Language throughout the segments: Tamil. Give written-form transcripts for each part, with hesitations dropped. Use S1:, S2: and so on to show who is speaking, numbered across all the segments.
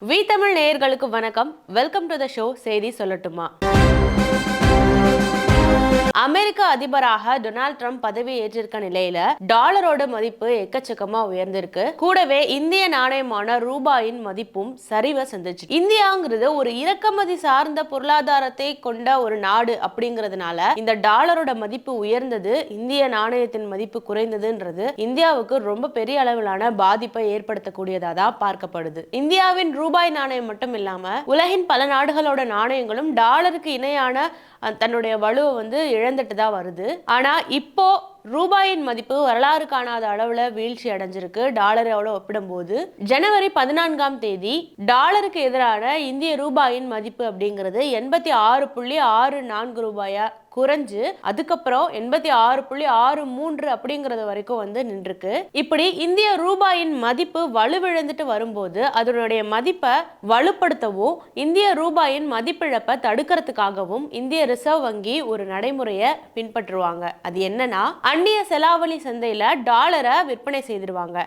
S1: வி தமிழ் நேயர்களுக்கு வணக்கம். Welcome to the show. செய்தி சொல்லட்டுமா? அமெரிக்க அதிபராக டொனால்ட் ட்ரம்ப் பதவி ஏற்றிருக்க நிலையில டாலரோட மதிப்பு எக்கச்சக்கமா உயர்ந்திருக்கு. கூடவே இந்திய நாணயமான ரூபாயின் மதிப்பும் சரிவை சந்திச்சு. இந்தியாங்கிறது ஒரு இறக்குமதி சார்ந்த பொருளாதாரத்தை கொண்ட ஒரு நாடு அப்படிங்கிறதுனால இந்த டாலரோட மதிப்பு உயர்ந்தது, இந்திய நாணயத்தின் மதிப்பு குறைந்ததுன்றது இந்தியாவுக்கு ரொம்ப பெரிய அளவிலான பாதிப்பை ஏற்படுத்தக்கூடியதா தான் பார்க்கப்படுது. இந்தியாவின் ரூபாய் நாணயம் மட்டும் இல்லாம உலகின் பல நாடுகளோட நாணயங்களும் டாலருக்கு இணையான தன்னுடைய வலுவை இழந்துட்டு தான் வருது. ஆனா இப்போ ரூபாயின் மதிப்பு வரலாறு காணாத அளவுல வீழ்ச்சி அடைஞ்சிருக்கு. டாலரோட ஒப்பிடும்போது ஜனவரி 14 டாலருக்கு எதிரான இந்திய ரூபாயின் மதிப்பு அப்படிங்கிறது 86.64 ரூபாயா குறைஞ்சு அதுக்கப்புறம் 86.63 அப்படிங்கறது வரைக்கும் நின்றுருக்கு. இப்படி இந்திய ரூபாயின் மதிப்பு வலுவிழந்துட்டு வரும்போது அதனுடைய மதிப்பை வலுப்படுத்தவும் இந்திய ரூபாயின் மதிப்பிழப்பை தடுக்கிறதுக்காகவும் இந்திய ரிசர்வ் வங்கி ஒரு நடைமுறையை பின்பற்றுவாங்க. அது என்னன்னா, அந்நிய செலாவணி சந்தையில டாலரை விற்பனை செய்திருவாங்க.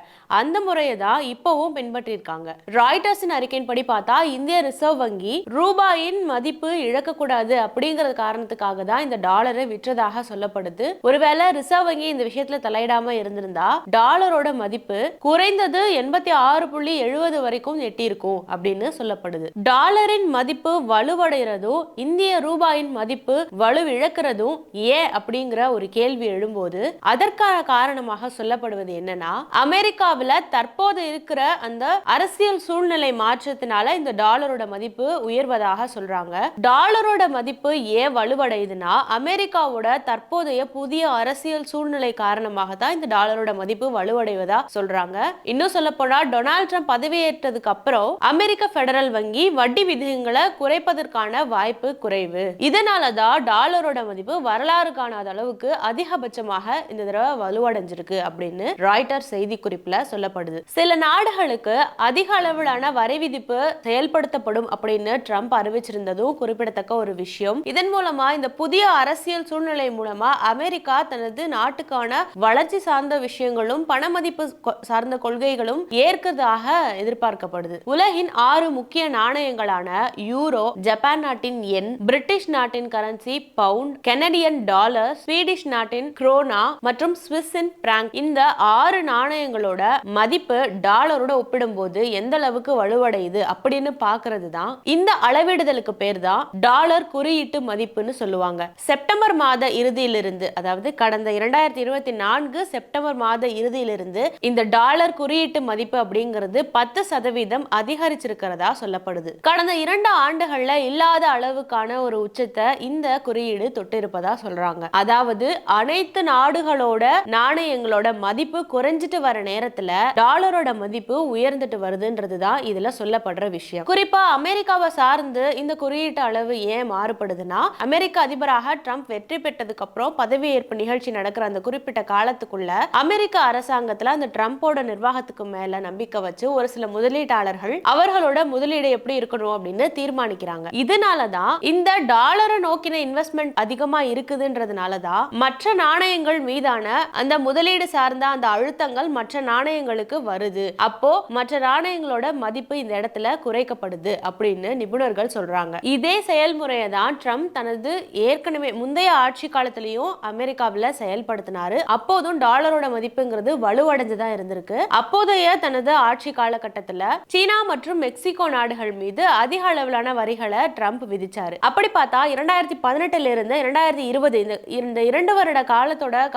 S1: அந்த முறையை தான் இப்பவும் பின்பற்றிருக்காங்க. ராய்டர்ஸின் அறிக்கையின்படி பார்த்தா இந்திய ரிசர்வ் வங்கி ரூபாயின் மதிப்பு இழக்கக்கூடாது அப்படிங்கிற காரணத்துக்காக தான் இந்த டாலரை விற்றதாக சொல்லப்படுது. ஒருவேளை ரிசர்வ் வங்கி இந்த விஷயத்துல தலையிடாம இருந்திருந்தா டாலரோட மதிப்பு குறைந்தது 86.70 வரைக்கும் எட்டியிருக்கும் அப்படின்னு சொல்லப்படுது. டாலரின் மதிப்பு வலுவடைகிறதும் இந்திய ரூபாயின் மதிப்பு வலுவிழக்கிறதும் ஏன் அப்படிங்கிற ஒரு கேள்வி எழும்போது அதற்கான காரணமாக சொல்லப்படுவது என்னன்னா, அமெரிக்காவில் தற்போது இருக்கிற அந்த அரசியல் சூழ்நிலை மாற்றத்தினால இந்த டாலரோட மதிப்பு உயர்வதாக சொல்றாங்க. டாலரோட மதிப்பு ஏன் வலுவடையுதுன்னா அமெரிக்காவோட தற்போதைய புதிய அரசியல் சூழ்நிலை காரணமாக தான் இந்த டாலரோட மதிப்பு வலுவடைவதா சொல்றாங்க. இன்னும் சொல்ல போனா டொனால்ட் ட்ரம்ப் பதவியேற்றதுக்கு அப்புறம் அமெரிக்க பெடரல் வங்கி வட்டி விகிதங்களை குறைப்பதற்கான வாய்ப்பு குறைவு. இதனாலதான் டாலரோட மதிப்பு வரலாறு காணாத அளவுக்கு அதிகபட்சமாக இந்த தடவை வலுவடைஞ்சிருக்கு அப்படின்னு ராய்டர் செய்தி குறிப்புல சொல்லப்படுது. சில நாடுகளுக்கு அதிக அளவிலான வரி விதிப்பு செயல்படுத்தப்படும் அப்படின்னு ட்ரம்ப் அறிவிச்சிருந்ததும் குறிப்பிடத்தக்க ஒரு விஷயம். இதன் மூலமா இந்த புதிய அரசியல் சூழ்நிலை மூலமா அமெரிக்கா தனது நாட்டுக்கான வளர்ச்சி சார்ந்த விஷயங்களும் பண மதிப்பு சார்ந்த கொள்கைகளும் ஏற்கதாக எதிர்பார்க்கப்படுது. உலகின் 6 முக்கிய நாணயங்களான யூரோ, ஜப்பான் நாட்டின் யென், பிரிட்டிஷ் நாட்டின் currency pound, Canadian dollar, Swedish நாட்டின் குரோனா மற்றும் சுவிஸின் பிராங்க், இந்த 6 நாணயங்களோட மதிப்பு டாலரோட ஒப்பிடும்போது எந்த அளவுக்கு வலுவடையுது அப்படின்னு பாக்குறது தான் இந்த அளவிடுதலுக்கு பேர் தான் டாலர் குறியீட்டு மதிப்புன்னு சொல்லுவாங்க. செப்டம்பர் மாத இறுதியிலிருந்து, அதாவது கடந்த 2024 செப்டம்பர் மாத இறுதியிலிருந்து இந்த டாலர் குறியீட்டு மதிப்பு அப்படிங்கிறது 10% அதிகரிச்சிருக்கிறதா சொல்லப்படுது. கடந்த 2 ஆண்டுகள்ல இல்லாத அளவுக்கான ஒரு உச்சத்தை இந்த குறியீடு தொட்டிருப்பதா சொல்றாங்க. அதாவது அனைத்து நாடுகளோட நாணயங்களோட மதிப்பு குறைஞ்சிட்டு வர நேரத்துல டாலரோட மதிப்பு உயர்ந்துட்டு வருதுன்றதுதான் இதுல சொல்லப்படுற விஷயம். குறிப்பா அமெரிக்காவை சார்ந்து இந்த குறியீட்டு அளவு ஏன் மாறுபடுதுன்னா, அமெரிக்க அதிபராக ட்ரம்ப் வெற்றி பெற்றதுக்கு அப்புறம் பதவியேற்பு நிகழ்ச்சி நடக்கிற அந்த குறிப்பிட்ட காலத்துக்குள்ள அமெரிக்க அரசாங்கத்துல அந்த ட்ரம்போட நிர்வாகத்துக்கு மேல நம்பிக்கை வச்சு ஒரு சில முதலீட்டாளர்கள் அவர்களோட முதலீடு எப்படி இருக்கணும் அப்படின்னு தீர்மானிக்கிறாங்க. இதனாலதான் இந்த டாலரை நோக்கின இன்வெஸ்ட்மெண்ட் அதிகமா இருக்குதுன்றதுனாலதான் மற்ற நாணயங்கள் மீதான அந்த முதலீடு சார்ந்த அந்த அழுத்தங்கள் மற்ற நாணயங்களுக்கு வருது. அப்போ மற்ற நாணயங்களோட மதிப்பு இந்த இடத்துல குறைக்கப்படுது அப்படின்னு நிபுணர்கள் சொல்றாங்க. இதே செயல்முறையை தான் ட்ரம்ப் தனது ஏற்கனவே முந்தைய ஆட்சி காலத்திலையும் அமெரிக்காவில் செயல்படுத்தினாரு. அப்போதும் டாலரோட மதிப்புங்கிறது வலுவடைஞ்சுதான் இருந்திருக்கு. அப்போதைய தனது ஆட்சி காலகட்டத்தில் சீனா மற்றும் மெக்சிகோ நாடுகள் மீது அதிக அளவிலான வரிகளை ட்ரம்ப் விதிச்சாரு. அப்படி பார்த்தா 2018 இருந்து 2020 இந்த 2 வருட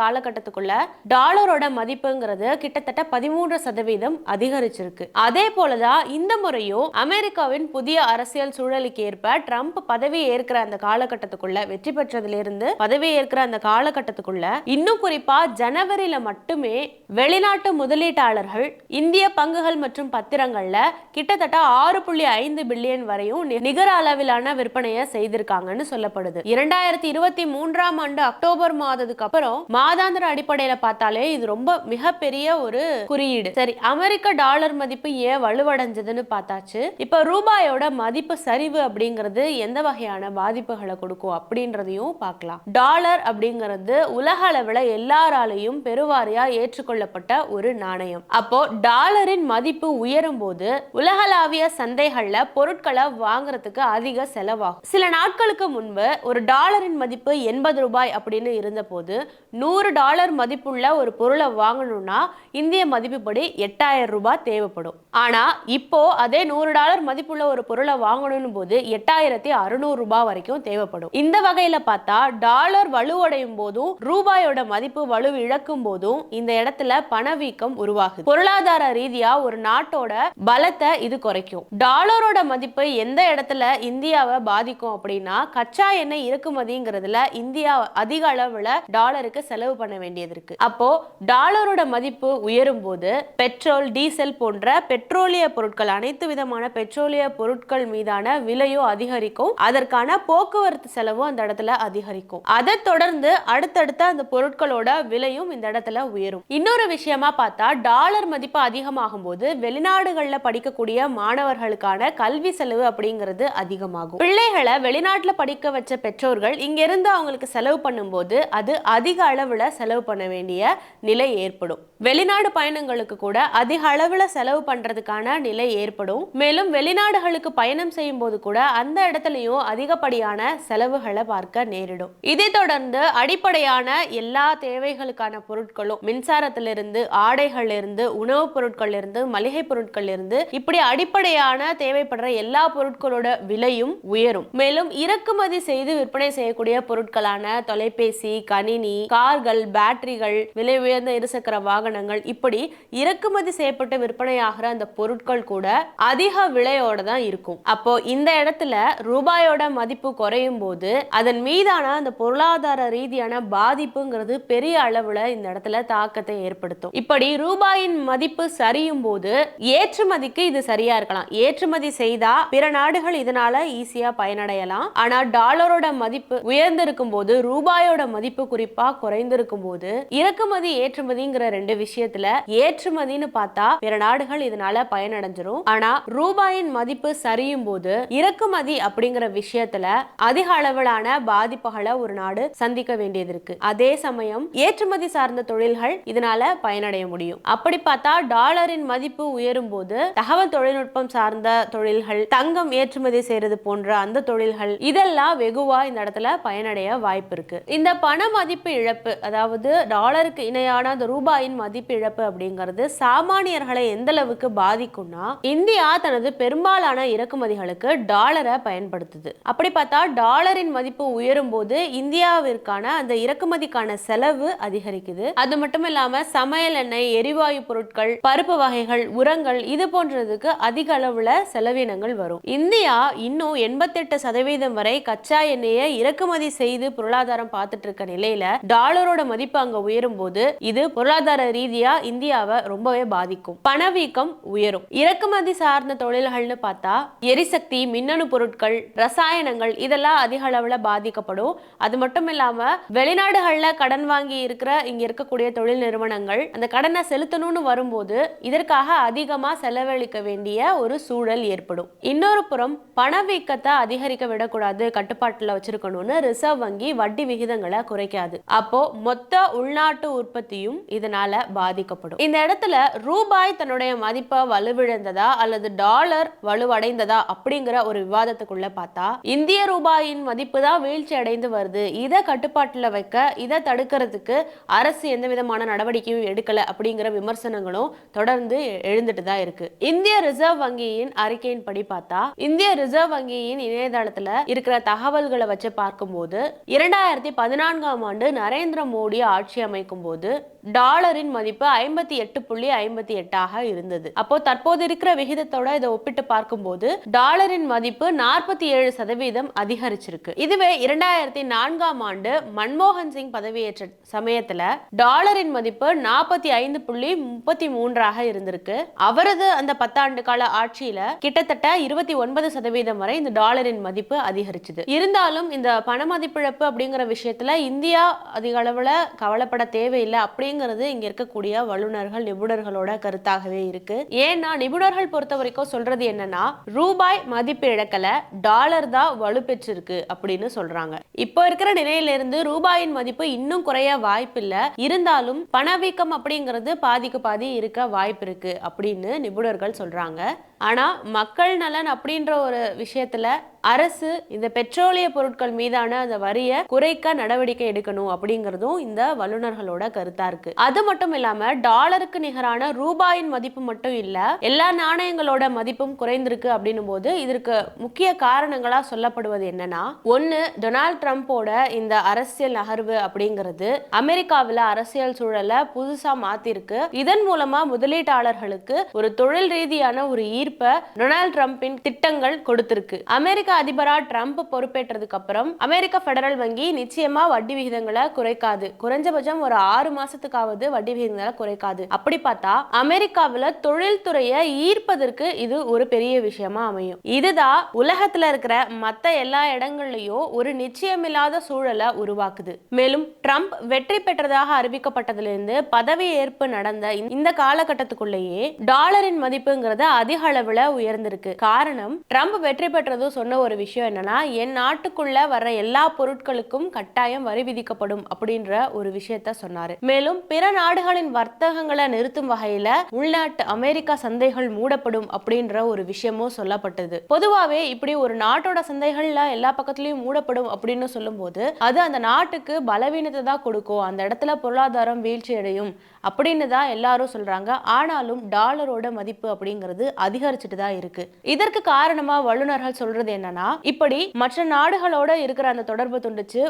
S1: காலகட்டத்துக்குள்ள டாலரோட மதிப்புங்கிறது கிட்டத்தட்ட 13% அதிகரிச்சிருக்கு. அதே போலதான் இந்த முறையும் அமெரிக்காவின் புதிய அரசியல் சூழலுக்கு ஏற்ப ட்ரம்ப் பதவி ஏற்கிற அந்த காலகட்டத்துக்குள்ள வெற்றி பெற்றதிலிருந்து பதவி ஏற்கிற அந்த காலகட்டத்துக்குள்ள இன்னும் குறிப்பா ஜனவரியில மட்டுமே வெளிநாட்டு முதலீட்டாளர்கள் இந்திய பங்குகள் மற்றும் பத்திரங்கள்ல கிட்டத்தட்ட 6.5 பில்லியன் வரையும் நிகர அளவிலான விற்பனையை செய்திருக்காங்கன்னு சொல்லப்படுது. 2023 ஆண்டு அக்டோபர் மாதத்துக்கு அப்புறம் மாதாந்திர அடிப்படையில பார்த்தாலே இது ரொம்ப மிகப்பெரிய ஒரு குறியீடு. சரி, அமெரிக்க டாலர் மதிப்பு ஏன் வலுவடைஞ்சதுன்னு பார்த்தாச்சு. இப்ப ரூபாயோட மதிப்பு சரிவு அப்படிங்கிறது எந்த வகையான பாதிப்புகளை கொடுக்கும் அப்படின்றதையும் பார்க்கலாம். டாலர் அப்படிங்கிறது உலக அளவில் எல்லாராலையும் பெருவாரியா ஏற்றுக்கொள்ளப்பட்ட ஒரு நாணயம். அப்போ டாலரின் மதிப்பு உயரும் போது உலகளாவிய சந்தைகள்ல பொருட்களை வாங்குறதுக்கு அதிக செலவாகும். சில நாட்களுக்கு முன்பு ஒரு டாலரின் மதிப்பு 80 ரூபாய் அப்படின்னு இருந்த போது $100 மதிப்புள்ள ஒரு பொருளை வாங்கணும்னா இந்திய மதிப்புப்படி 8000 ரூபாய் தேவைப்படும். ஆனா இப்போ அதே $100 மதிப்புள்ள ஒரு பொருளை வாங்கணும் போது 8600 ரூபாய் வரைக்கும் தேவைப்படும். இந்த வகையில பார்த்தா டாலர் வலுவடையும் போதும் ரூபாயோட மதிப்பு வலு இழக்கும் போதும் இந்த இடத்துல பணவீக்கம் உருவாகுது. பொருளாதார ரீதியா ஒரு நாட்டோட பலத்தை இது குறைக்கும். டாலரோட மதிப்பு எந்த இடத்துல இந்தியாவை பாதிக்கும் அப்படின்னா கச்சா எண்ணெய் இறக்குமதிங்கிறதுல இந்தியா அதிக அளவுல டாலருக்கு செலவு பண்ண வேண்டியது இருக்கு. அப்போ டாலரோட மதிப்பு உயரும் போது பெட்ரோல், டீசல் போன்ற பெட்ரோலிய பொருட்கள், அனைத்து விதமான பெட்ரோலிய பொருட்கள் மீதான விலையும் அதிகரிக்கும். அதற்கான போக்குவரத்து செலவும் அந்த இடத்துல அதிகரிக்கும். அதை தொடர்ந்து அடுத்தடுத்த அந்த பொருட்களோட விலையும் இந்த இடத்துல உயரும். இன்னொரு விஷயமா பார்த்தா டாலர் மதிப்பு அதிகமாகும் போது வெளிநாடுகள்ல படிக்கக்கூடிய மாணவர்களுக்கான கல்வி செலவு அப்படிங்கிறது அதிகமாகும். பிள்ளைகளை வெளிநாட்டுல படிக்க வச்ச பெற்றோர்கள் இங்க இருந்து அவங்களுக்கு செலவு பண்ணும்போது அது அதிக அளவுல செலவு பண்ண வேண்டிய நிலை ஏற்படும். வெளிநாடு பயணங்களுக்கு கூட அதிக அளவுல செலவு பண்றதுக்கான நிலை ஏற்படும். மேலும் வெளிநாடுகளுக்கு பயணம் செய்யும் போது கூட அந்த இடத்துலயும் அதிகப்படியான செலவுகளை பார்க்க நேரிடும். இதை தொடர்ந்து அடிப்படையான எல்லா தேவைகளுக்கான பொருட்களும், மின்சாரத்திலிருந்து, ஆடைகளிலிருந்து, உணவுப் பொருட்களிலிருந்து, மளிகை பொருட்களிலிருந்து, இப்படி அடிப்படையான தேவைப்படுற எல்லா பொருட்களோட விலையும் உயரும். மேலும் இறக்குமதி செய்து விற்பனை செய்யக்கூடிய பொருட்களான தொலைபேசி, கணினி, கார்கள், பேட்டரிகள், விலை உயர்ந்த இருசக்கர வாகனங்கள், இப்படி இறக்குமதி செய்யப்பட்டு விற்பனையாகிற அந்த பொருட்கள் கூட அதிக விலையோட தான் இருக்கும். அப்போ இந்த இடத்துல ரூபாயோட மதிப்பு குறையும் போது அதன் மீதான அந்த பொருளாதார ரீதியான பாதிப்புங்கிறது பெரிய அளவுல இந்த இடத்துல தாக்கத்தை ஏற்படுத்தும். இப்படி ரூபாயின் மதிப்பு சரியும் போது ஏற்றுமதிக்கு இது சரியா இருக்கலாம். ஏற்றுமதி செய்தா பிற நாடுகள் இதனால ஈஸியா பயனடையலாம். ஆனா டாலரோட மதிப்பு உயர்ந்திருக்கும் போது, ரூபாயோட மதிப்பு குறிப்பா குறைந்திருக்கும் போது, இறக்குமதி ஏற்றுமதிங்கிற ரெண்டு விஷயத்துல ஏற்றுமதின்னு பார்த்தா பிற நாடுகள் இதனால பயனடைஞ்சிரும். ஆனா ரூபாயின் மதிப்பு சரியும் போது இறக்குமதி அப்படிங்கிற விஷயத்துல அதிக அளவிலான பாதிப்புகளை ஒரு நாடு சந்திக்க வேண்டியது இருக்கு. அதே சமயம் ஏற்றுமதி சார்ந்த தொழில்கள் இதனால பயனடைய முடியும். அப்படி பார்த்தா டாலரின் மதிப்பு உயரும் போது தகவல் தொழில்நுட்பம் சார்ந்த தொழில்கள், தங்கம் ஏற்றுமதி செய்யறது போன்ற அந்த தொழில்கள், இதெல்லாம் வெகுவா இந்த இடத்துல பயனடைய வாய்ப்பு இருக்கு. இந்த பண மதிப்பு இழப்பு, அதாவது டாலருக்கு இணையான அந்த ரூபாயின் மதிப்பு இழப்பு அப்படிங்கிறது சாமானியர்களை எந்த அளவுக்கு பாதிக்கும்னா, இந்தியா தனது பெரும்பாலான இறக்குமதிகளுக்கு டாலரை பயன்படுத்துது. அப்படி பார்த்தா டாலரின் மதிப்பு உயரும் போது இந்தியாவிற்கான அந்த இறக்குமதிக்கான செலவு அதிகரிக்குது. அது மட்டும் இல்லாம சமையல் எண்ணெய், எரிவாயு பொருட்கள், பருப்பு வகைகள், உரங்கள், இது போன்றதுக்கு அதிக அளவுல செலவினங்கள் வரும். இந்தியா இன்னும் 88% வரை கச்சா எண்ணெயை இறக்குமதி செய்து பொருளாதாரம் பார்த்துட்டு இருக்க நிலையில டாலரோட மதிப்பு அங்க உயரும் போது இது பொருளாதார ரீதியா இந்தியாவை ரொம்பவே பாதிக்கும். பணவீக்கம் உயரும். இறக்குமதி சார்ந்த தொழில்கள்னு பார்த்தா எரிசக்தி, மின்னணு பொருட்கள், ரசாயனங்கள், இதெல்லாம் அதிக அளவுல பாதிக்கப்படும். அது மட்டும் இல்லாம வெளிநாடுகள்ல கடன் வாங்கி இருக்கிற இங்க இருக்கக்கூடிய தொழில் நிறுவனங்கள் அந்த கடனை செலுத்தணும்னு வரும்போது இதற்காக அதிகமா செலவழிக்க வேண்டிய ஒரு சூழல் ஏற்படும். இன்னொரு புறம் பணவீக்கத்தை அதிகரிக்க விடக்கூடாது, கட்டுப்பாட்டுல வச்சிருக்கணும்னு ரிசர்வ் வங்கி வட்டி விகிதங்களை குறைக்காது. அப்போ மொத்த உள்நாட்டு உற்பத்தியும் இதனால பாதிக்கப்படும். இந்த இடத்துல ரூபாய் தன்னுடைய மதிப்பை வலுவிழந்ததா அல்லது டாலர் வலுவடைந்ததா அப்படிங்கிற ஒரு விவாதத்துக்குள்ள பார்த்தா இந்திய ரூபாயின் மதிப்பு தான் வீழ்ச்சி அடைந்து வருது. இதை கட்டுப்பாட்டுல வைக்க, இதை தடுக்கிறதுக்கு அரசு எந்த விதமான நடவடிக்கையும் எடுக்கல அப்படிங்கிற விமர்சனங்களும் தொடர்ந்து எழுந்துட்டு தான் இருக்கு. இந்திய ரிசர்வ் வங்கியின் அறிக்கையின் படி பார்த்தா, இந்திய ரிசர்வ் வங்கியின் இணையதளத்துல இருக்கிற தகவல்களை வச்சு பார்க்கும்போது 2014ஆம் ஆண்டு நரேந்திர மோடி ஆட்சி அமைக்கும் போது டாலரின் மதிப்பு 58.58 இருந்தது. அப்போ தற்போது இருக்கிற விகிதத்தோட இதை ஒப்பிட்டு பார்க்கும்போது டாலரின் மதிப்பு 47% அதிகரிச்சிருக்கு. இதுவே 2004ஆம் ஆண்டு மன்மோகன் சிங் பதவியேற்ற சமயத்துல டாலரின் மதிப்பு 45.33 இருந்திருக்கு. அவரது அந்த 10 ஆண்டு கால ஆட்சியில கிட்டத்தட்ட 29% வரை இந்த டாலரின் மதிப்பு அதிகரிச்சது. இருந்தாலும் இந்த பண மதிப்பிழப்பு அப்படிங்கிற விஷயத்துல இந்தியா அதிக அளவுல கவலைப்பட தேவையில்லை அப்படிங்கிற அப்படிங்கிறது இங்க இருக்கக்கூடிய வல்லுநர்கள் நிபுணர்களோட கருத்தாகவே இருக்கு. ஏன்னா நிபுணர்கள் பொறுத்த வரைக்கும் சொல்றது என்னன்னா, ரூபாய் மதிப்பு இழக்கல, டாலர் தான் வலுப்பெற்றிருக்கு அப்படின்னு சொல்றாங்க. இப்போ இருக்கிற நிலையிலிருந்து ரூபாயின் மதிப்பு இன்னும் குறைய வாய்ப்பில்லை, இருந்தாலும் பணவீக்கம் அப்படிங்கிறது பாதிக்கு பாதி இருக்க வாய்ப்பு இருக்கு அப்படின்னு நிபுணர்கள் சொல்றாங்க. ஆனா மக்கள் நலன் அப்படின்ற ஒரு விஷயத்துல அரசு இந்த பெட்ரோலிய பொருட்கள் மீதான அந்த வரியை குறைக்க நடவடிக்கை எடுக்கணும் அப்படிங்கிறதும் இந்த வல்லுநர்களோட கருத்தா இருக்கு. அது மட்டும் இல்லாம டாலருக்கு நிகரான ரூபாயின் மதிப்பு மட்டும் இல்ல, எல்லா நாணயங்களோட மதிப்பும் குறைந்திருக்கு அப்படின்னும் போது இதற்கு முக்கிய காரணங்களா சொல்லப்படுவது என்னன்னா, ஒன்னு டொனால்ட் ட்ரம்போட இந்த அரசியல் நகர்வு அப்படிங்கிறது அமெரிக்காவில் அரசியல் சூழலை புதுசா மாத்திருக்கு. இதன் மூலமா முதலீட்டாளர்களுக்கு ஒரு தொழில் ரீதியான ஒரு ஈர்ப்பை டொனால்ட் ட்ரம்பின் திட்டங்கள் கொடுத்திருக்கு. அமெரிக்க அதிபரா ட்ரம்ப் பொறுப்பேற்றதுக்கு அப்புறம் அமெரிக்க பெடரல் வங்கி நிச்சயமா வட்டி விகிதங்களை குறைக்காது, குறைஞ்சபட்சம் ஒரு 6 மாசத்துக்காவது வட்டி விகிதங்களை குறைக்காது. அப்படி பார்த்தா அமெரிக்காவில் தொழில்துறையை ஈர்ப்பதற்கு இது ஒரு பெரிய விஷயமா அமையும். இதுதான் உலகத்துல இருக்கிற மத்த எல்லா இடங்கள்லயும் ஒரு நிச்சயமில்லாத சூழலை உருவாக்குது. மேலும் ட்ரம்ப் வெற்றி பெற்றதாக அறிவிக்கப்பட்டதிலிருந்து பதவி ஏற்பு நடந்த இந்த காலகட்டத்துக்குள்ளேயே டாலரின் மதிப்புங்கிறது அதிக அளவுல உயர்ந்திருக்கு. காரணம், ட்ரம்ப் வெற்றி பெற்றதும் சொன்ன ஒரு விஷயம் என்னன்னா, என் நாட்டுக்குள்ள வர்ற எல்லா பொருட்களுக்கும் கட்டாயம் வரி விதிக்கப்படும் அப்படின்ற ஒரு விஷயத்த சொன்னாரு. மேலும் பிற நாடுகளின் வர்த்தகங்களை நிறுத்தும் வகையில உள்நாட்டு அமெரிக்கா சந்தைகள் மூடப்படும் அப்படின்ற ஒரு விஷயமும் சொல்லப்பட்டது. பொதுவாவே இப்படி ஒரு நாட்டோட சந்தைகள்ல எல்லா பக்கத்திலயும் மூடப்படும் அப்படின்னு சொல்லும் போது அது அந்த நாட்டுக்கு பலவீனத்தை தான் கொடுக்கும், அந்த இடத்துல பொருளாதாரம் வீழ்ச்சி அடையும் அப்படின்னு தான் எல்லாரும் சொல்றாங்க. ஆனாலும் டாலரோட மதிப்பு அப்படிங்கிறது அதிகரிச்சுட்டு தான் இருக்கு. இதற்கு காரணமா வல்லுநர்கள் சொல்றது என்னன்னா, இப்படி மற்ற நாடுகளோட இருக்கிற அந்த தொடர்பு துண்டிச்சு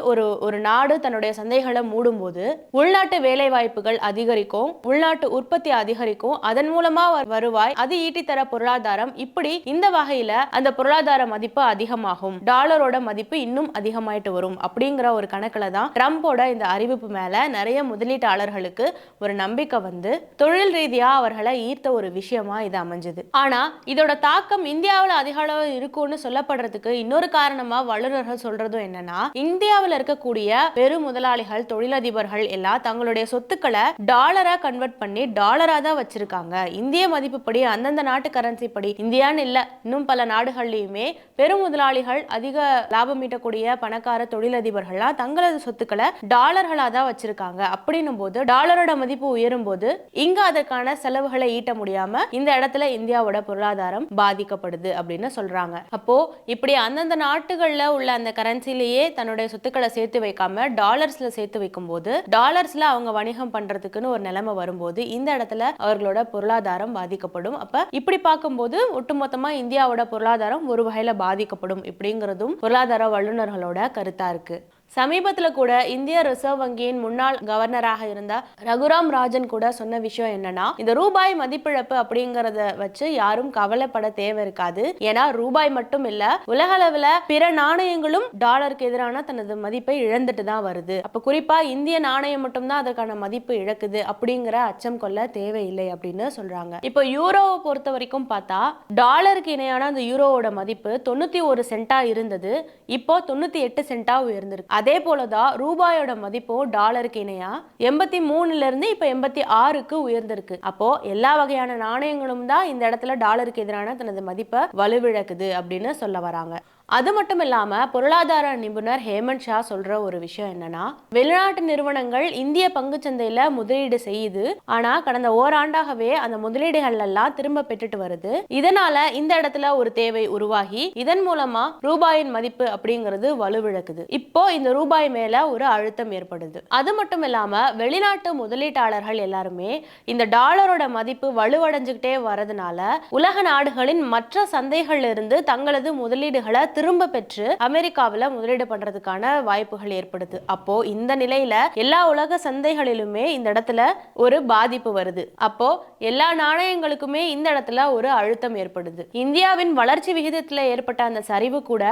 S1: ஒரு நாடு தன்னுடைய சந்தைகளை மூடும் போது உள்நாட்டு வேலை வாய்ப்புகள் அதிகரிக்கும், உள்நாட்டு உற்பத்தி அதிகரிக்கும், அதன் மூலமா வருவாய், அது ஈட்டித்தர பொருளாதாரம், இப்படி இந்த வகையில அந்த பொருளாதார மதிப்பு அதிகமாகும், டாலரோட மதிப்பு இன்னும் அதிகமாயிட்டு வரும் அப்படிங்கிற ஒரு கணக்குல தான் ட்ரம்போட இந்த அறிவிப்பு மேல நிறைய முதலீட்டாளர்களுக்கு ஒரு நம்பிக்கை வந்து தொழில் ரீதியா அவர்களை ஈர்த்த ஒரு விஷயமா இது அமைஞ்சது. ஆனா இதோட தாக்கம் இந்தியாவில் அதிக அளவு இருக்கும்னு சொல்லப்படுறதுக்கு இன்னொரு காரணமா வல்லுநர்கள் சொல்றதும் என்னன்னா, இந்தியாவில் இருக்கக்கூடிய பெரும் முதலாளிகள் தொழிலதிபர்கள் எல்லாம் தங்களுடைய சொத்துக்களை டாலரா கன்வெர்ட் பண்ணி டாலரா தான் வச்சிருக்காங்க. இந்திய மதிப்பு படி, அந்தந்த நாட்டு கரன்சி படி, இந்தியான்னு இல்ல இன்னும் பல நாடுகள்லயுமே பெரும் முதலாளிகள் அதிக லாபம் ஈட்டக்கூடிய பணக்கார தொழிலதிபர்கள்லாம் தங்களது சொத்துக்களை டாலர்களா தான் வச்சிருக்காங்க. அப்படின்னும் போது டாலரோட மதிப்பு உயரும் போது இங்க அதற்கான செலவுகளை ஈட்ட முடியாம இந்த இடத்துல இந்தியாவோட பொருளாதாரம் பாதிக்கப்படுது அப்படின்னு சொல்றாங்க. அப்போ இப்படி அந்தந்த நாட்டுகள்ல உள்ள அந்த கரன்சிலேயே தன்னுடைய சொத்துக்களை சேர்த்து வைக்காம டாலர்ஸ்ல சேர்த்து வைக்கும் போது டாலர்ஸ்ல அவங்க வணிகம் பண்றதுக்குன்னு ஒரு நிலைமை வரும்போது இந்த இடத்துல அவர்களோட பொருளாதாரம் பாதிக்கப்படும். அப்ப இப்படி பார்க்கும்போது ஒட்டுமொத்தமா இந்தியாவோட பொருளாதாரம் ஒரு வகையில பாதிக்கப்படும் இப்படிங்கிறதும் பொருளாதார வல்லுநர்களோட கருத்தா இருக்கு. சமீபத்துல கூட இந்திய ரிசர்வ் வங்கியின் முன்னாள் கவர்னராக இருந்த ரகுராம் ராஜன் கூட சொன்ன விஷயம் என்னன்னா, இந்த ரூபாய் மதிப்பிழப்பு அப்படிங்கறத வச்சு யாரும் கவலைப்பட தேவை இருக்காது. ஏன்னா ரூபாய் மட்டும் இல்ல, உலக அளவுல பிற நாணயங்களும் டாலருக்கு எதிரான தனது மதிப்பை இழந்துட்டு தான் வருது. அப்ப குறிப்பா இந்திய நாணயம் மட்டும் தான் அதற்கான மதிப்பு இழக்குது அப்படிங்கிற அச்சம் கொள்ள தேவையில்லை அப்படின்னு சொல்றாங்க. இப்போ யூரோவை பொறுத்த வரைக்கும் பார்த்தா டாலருக்கு இணையான அந்த யூரோவோட மதிப்பு 91 சென்டா இருந்தது, இப்போ 98 சென்டா உயர்ந்திருக்கு. அதே போலதான் ரூபாயோட மதிப்பு டாலருக்கு இணையா 83ல இருந்து இப்ப 86க்கு உயர்ந்திருக்கு. அப்போ எல்லா வகையான நாணயங்களும் தான் இந்த இடத்துல டாலருக்கு எதிரான தனது மதிப்பை வலுவிழக்குது அப்படின்னு சொல்ல வராங்க. அது மட்டும் இல்லாம பொருளாதார நிபுணர் ஹேமந்த் ஷா சொல்ற ஒரு விஷயம் என்னன்னா, வெளிநாட்டு நிறுவனங்கள் இந்திய பங்கு சந்தையில முதலீடு செய்யுது, ஆனா கடந்த ஓராண்டாகவே அந்த முதலீடுகள் எல்லாம் திரும்ப பெற்றுட்டு வருது. இதனால இந்த இடத்துல ஒரு தேவை உருவாகி இதன் மூலமா ரூபாயின் மதிப்பு அப்படிங்கிறது வலுவிழக்குது. இப்போ இந்த ரூபாய் மேல ஒரு அழுத்தம் ஏற்படுது. அது மட்டும் இல்லாம வெளிநாட்டு முதலீட்டாளர்கள் எல்லாருமே இந்த டாலரோட மதிப்பு வலுவடைஞ்சுக்கிட்டே வரதுனால உலக நாடுகளின் மற்ற சந்தைகள்ல இருந்து தங்களது முதலீடுகளை திரும்ப பெற்று அமெரிக்காவில் முதலீடு பண்றதுக்கான வாய்ப்புகள் ஏற்படுது. அப்போ இந்த நிலையில எல்லா உலக சந்தைகளிலுமே இந்த இடத்துல ஒரு பாதிப்பு வருது. அப்போ எல்லா நாணயங்களுக்குமே இந்த இடத்துல ஒரு அழுத்தம் ஏற்படுது. இந்தியாவின் வளர்ச்சி விகிதத்துல ஏற்பட்ட அந்த சரிவு கூட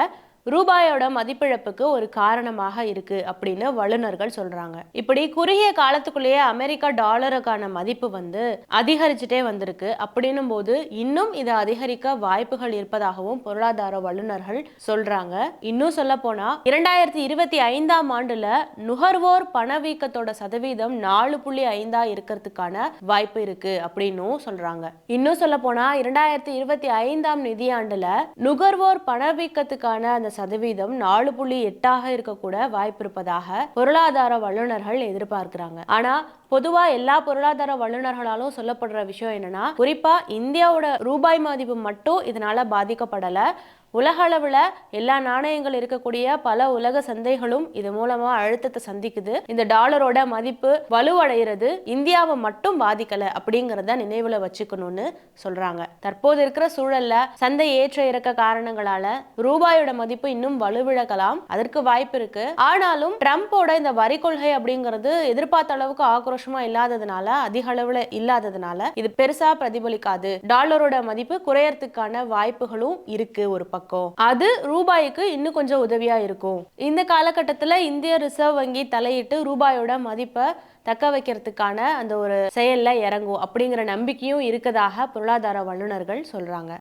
S1: ரூபாயோட மதிப்பிழப்புக்கு ஒரு காரணமாக இருக்கு அப்படின்னு வல்லுநர்கள் சொல்றாங்க. இப்படி குறுகிய காலத்துக்குள்ளேயே அமெரிக்கா டாலருக்கான மதிப்பு அதிகரிச்சுட்டே வந்திருக்கு. அப்படின்னும் போது இன்னும் இதை அதிகரிக்க வாய்ப்புகள் இருப்பதாகவும் பொருளாதார வல்லுநர்கள் சொல்றாங்க. இன்னும் சொல்ல போனா 2025ஆம் ஆண்டுல நுகர்வோர் பணவீக்கத்தோட சதவீதம் 4.5 இருக்கிறதுக்கான வாய்ப்பு இருக்கு அப்படின்னு சொல்றாங்க. இன்னும் சொல்ல போனா 2025ஆம் நிதியாண்டுல நுகர்வோர் பணவீக்கத்துக்கான அந்த சதவீதம் 4.8 இருக்கக்கூட வாய்ப்பு இருப்பதாக பொருளாதார வல்லுநர்கள் எதிர்பார்க்கிறாங்க. ஆனா பொதுவா எல்லா பொருளாதார வல்லுநர்களாலும் சொல்லப்படுற விஷயம் என்னன்னா, குறிப்பா இந்தியாவோட ரூபாய் மதிப்பு மட்டும் இதனால பாதிக்கப்படல. உலக அளவுல எல்லா நாணயங்கள் இருக்கக்கூடிய பல உலக சந்தைகளும் இது மூலமா அழுத்தத்தை சந்திக்குது. இந்த டாலரோட மதிப்பு வலுவடைகிறது இந்தியாவை மட்டும் பாதிக்கல அப்படிங்கறத நினைவுல வச்சுக்கணும்னு சொல்றாங்க. தற்போது இருக்கிற சூழல்ல சந்தை ஏற்ற இறக்க காரணங்களால ரூபாயோட மதிப்பு இன்னும் வலுவிழக்கலாம், அதற்கு வாய்ப்பு இருக்கு. ஆனாலும் ட்ரம்போட இந்த வரி கொள்கை அப்படிங்கிறது எதிர்பார்த்த அளவுக்கு ஆக்ரோஷமா இல்லாததுனால, அதிக அளவுல இல்லாததுனால இது பெருசா பிரதிபலிக்காது. டாலரோட மதிப்பு குறையறதுக்கான வாய்ப்புகளும் இருக்கு. ஒரு பக்கம் அது ரூபாய்க்கு இன்னும் கொஞ்சம் உதவியா இருக்கும். இந்த காலகட்டத்தில் இந்திய ரிசர்வ் வங்கி தலையிட்டு ரூபாயோட மதிப்பை தக்க வைக்கிறதுக்கான அந்த ஒரு செயல்ல இறங்கும் அப்படிங்கிற நம்பிக்கையும் இருக்கதாக பொருளாதார வல்லுநர்கள் சொல்றாங்க.